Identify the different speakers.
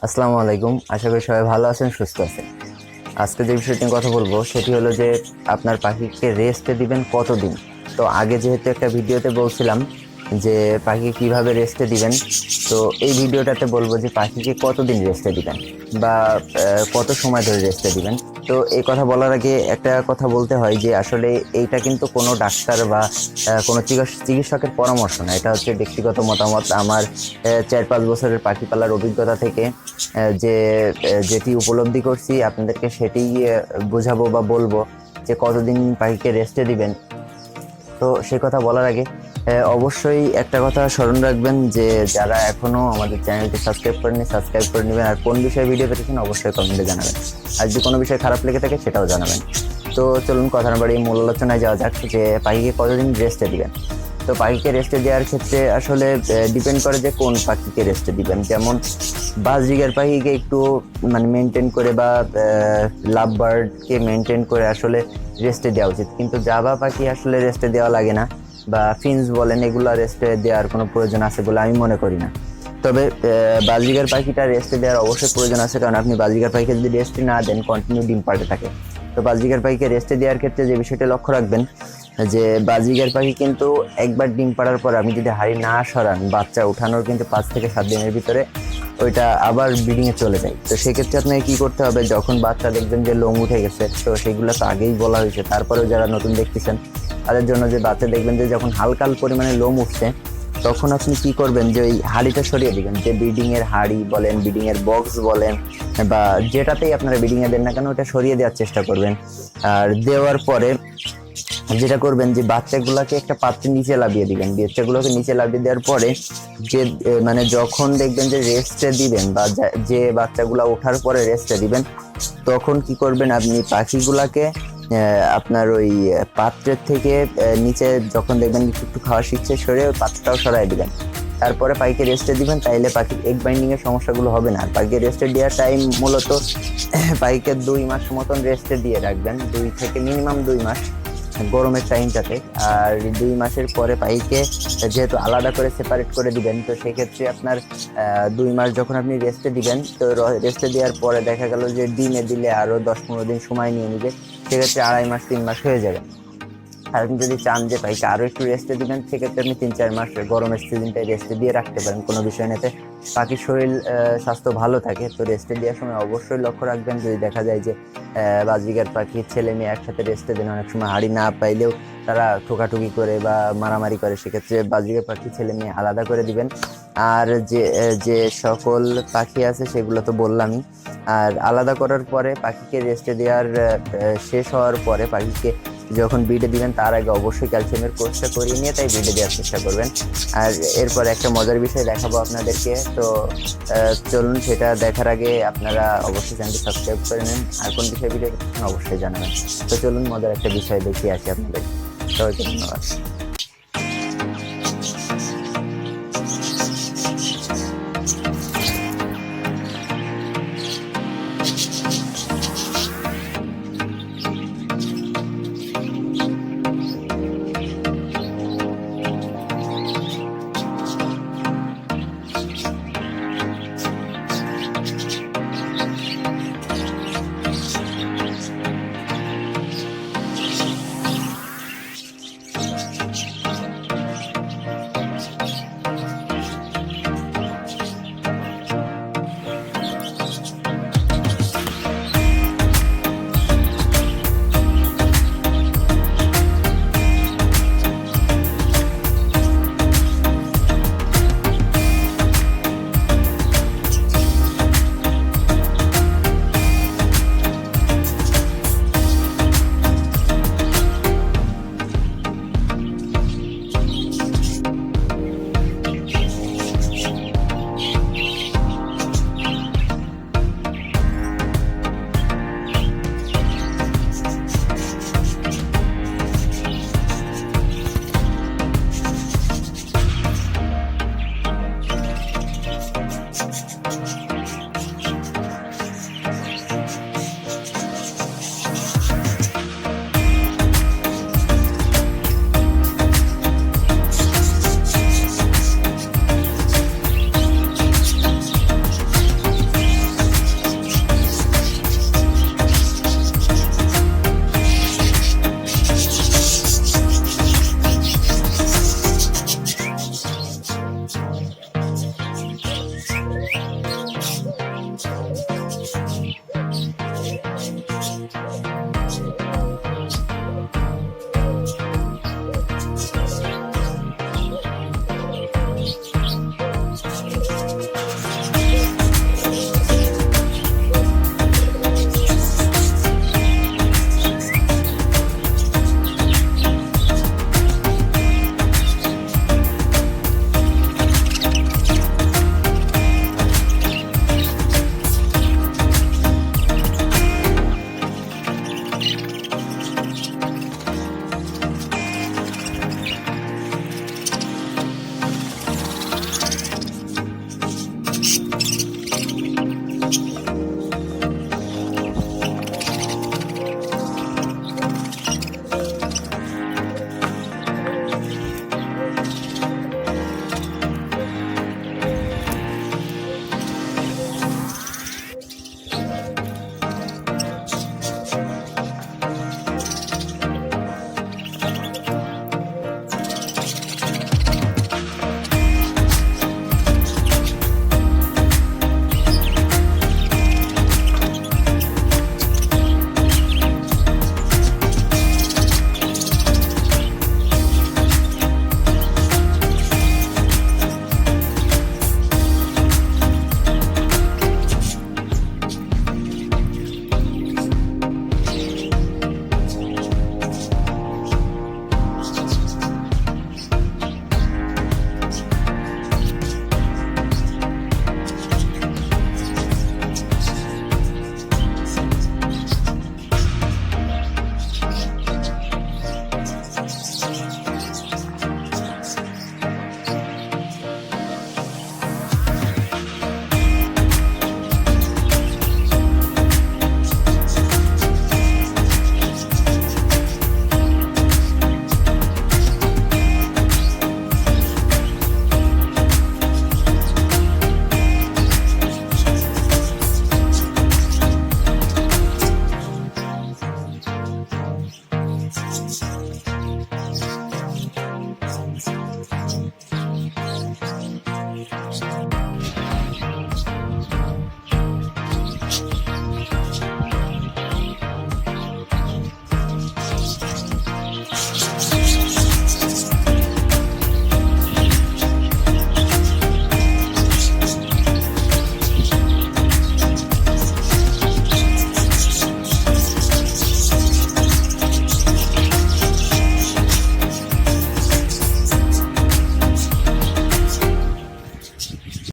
Speaker 1: আসসালামু আলাইকুম। আশা করি সবাই ভালো আছেন, সুস্থ আছেন। আজকে যে বিষয়টি নিয়ে কথা বলবো সেটি হলো যে আপনার পাখিকে রেস্টে দিবেন কতদিন। তো আগে যেহেতু একটা ভিডিওতে বলছিলাম যে পাখি কিভাবে রেস্টে দিবেন, তো এই ভিডিওটাতে বলবো যে পাখিকে কতদিন রেস্টে দিবেন বা কত সময় ধরে রেস্টে দিবেন। তো এই কথা বলার আগে একটা কথা বলতে হয় যে আসলে এইটা কিন্তু কোনো ডাক্তার বা কোনো চিকিৎসকের পরামর্শ না, এটা হচ্ছে ব্যক্তিগত মতামত আমার। 4-5 বছরের পাখি পালার অভিজ্ঞতা থেকে যেটি উপলব্ধি করছি আপনাদেরকে সেটি বোঝাবো বা বলবো যে কতদিন পাখিকে রেস্টে দিবেন। তো সে কথা বলার আগে অবশ্যই একটা কথা স্মরণ রাখবেন যে যারা এখনো আমাদের চ্যানেলটি সাবস্ক্রাইব করেনি সাবস্ক্রাইব করে নেবেন, আর কোন বিষয়ে ভিডিও পেতেছেন অবশ্যই কমেন্টে জানাবেন, আর যদি কোনো বিষয় খারাপ লেগে থাকে সেটাও জানাবেন। তো চলুন কথা না বাড়িয়ে মূল আলোচনায় যাওয়া যাক যে পাখিকে কতদিন রেস্টে দিবেন। তো পাখিকে রেস্টে দেওয়ার ক্ষেত্রে আসলে ডিপেন্ড করে যে কোন পাখিকে রেস্টে দিবেন। যেমন বাজরিগার পাখিকে একটু মানে মেনটেন করে বা লাভ বার্ডকে মেনটেন করে আসলে রেস্টে দেওয়া উচিত, কিন্তু জাভা পাখি আসলে রেস্টে দেওয়া লাগে না, বা ফিন্স বলেন, এগুলো রেস্টে দেওয়ার কোনো প্রয়োজন আছে বলে আমি মনে করি না। তবে বাজরিগার পাখিটা রেস্টে দেওয়ার অবশ্যই প্রয়োজন আছে, কারণ আপনি বাজরিগার পাখিকে যদি রেস্টে না দেন কন্টিনিউ ডিম পাড়তে থাকে। তো বাজরিগার পাখিকে রেস্টে দেওয়ার ক্ষেত্রে যে বিষয়টা লক্ষ্য রাখবেন যে বাজরিগার পাখি কিন্তু একবার ডিম পাড়ার পর আপনি যদি হাড়ি না সরান, বাচ্চা উঠানোর কিন্তু 5 থেকে 7 দিনের ভিতরে ওইটা আবার ব্রিডিংয়ে চলে যায়। তো সেক্ষেত্রে আপনাকে কি করতে হবে, যখন বাচ্চা দেখবেন যে লোম উঠে গেছে, তো সেগুলো তো আগেই বলা হয়েছে, তারপরেও যারা নতুন দেখতেছেন তাদের জন্য, যে বাচ্চা দেখবেন যে যখন হালকা পরিমাণে লোম উঠছে, তখন আপনি কি করবেন যে ওই হাড়িটা সরিয়ে দিবেন। যে ব্রিডিং এর হাড়ি বলেন, ব্রিডিং এর বক্স বলেন, বা যেটাতেই আপনারা ব্রিডিং এ দেন না কেন, ওটা সরিয়ে দেওয়ার চেষ্টা করবেন। আর দেওয়ার পরে যেটা করবেন যে বাচ্চাগুলোকে একটা পাত্রের নিচে লাভিয়ে দিবেন। বাচ্চাগুলোকে নিচে লাভিয়ে দেওয়ার পরে যে মানে যখন দেখবেন যে রেস্টে দিবেন বা যে বাচ্চাগুলো ওঠার পরে রেস্টে দিবেন, তখন কি করবেন, আপনি পাখিগুলাকে আপনার ওই পাত্রের থেকে নিচে যখন দেখবেন একটু একটু খাওয়া শিখছে, সরে ওই পাত্রটাও সরাই দিবেন। তারপরে পাখিকে রেস্টে দিবেন, তাইলে পাখির এগ বাইন্ডিং এর সমস্যাগুলো হবে না। আর পাখিকে রেস্টে দেওয়ার টাইম মূলত পাখিকে 2 মাস মতন রেস্টে দিয়ে রাখবেন, 2 থেকে মিনিমাম 2 মাস গরমের টাইমটাতে। আর 2 মাসের পরে পাখিকে যেহেতু আলাদা করে সেপারেট করে দিবেন, তো সেক্ষেত্রে আপনার 2 মাস যখন আপনি রেস্টে দিবেন, তো রেস্টে দেওয়ার পরে দেখা গেল যে ডিমে দিলে আরো 10-15 দিন সময় নিয়ে নিবে, সেক্ষেত্রে 2.5 মাস 3 মাস হয়ে যাবে। আর আপনি যদি চান যে পাখিকে আরো একটু রেস্টে দিবেন, সেক্ষেত্রে আপনি 3-4 মাস গরমের সিজনটাই রেস্টে দিয়ে রাখতে পারেন, কোনো বিষয় নেই। পাখির শরীর স্বাস্থ্য ভালো থাকে। তো রেস্টে দেওয়ার সময় অবশ্যই লক্ষ্য রাখবেন, যদি দেখা যায় যে বাজরিগার পাখির ছেলে মেয়ে একসাথে রেস্টে দেন, অনেক সময় হাড়ি না পাইলেও তারা ঠোকাঠুকি করে বা মারামারি করে, সেক্ষেত্রে বাজরিগার পাখির ছেলে মেয়ে আলাদা করে দিবেন। আর যে সকল পাখি আছে সেগুলো তো বললামই। আর আলাদা করার পরে পাখিকে রেস্টে দেওয়ার শেষ হওয়ার পরে পাখিকে যখন ব্রিডে দিবেন, তার আগে অবশ্যই ক্যালসিয়ামের কোর্সটা করিয়ে নিয়ে তাই ব্রিডে দেওয়ার চেষ্টা করবেন। আর এরপর একটা মজার বিষয় দেখাবো আপনাদেরকে। তো চলুন, সেটা দেখার আগে আপনারা অবশ্যই চ্যানেলটি সাবস্ক্রাইব করে নেন, আর কোন বিষয়ে ভিডিও অবশ্যই জানাবেন। তো চলুন মজার একটা বিষয় দেখিয়ে আসি আপনাদের। সবাইকে ধন্যবাদ।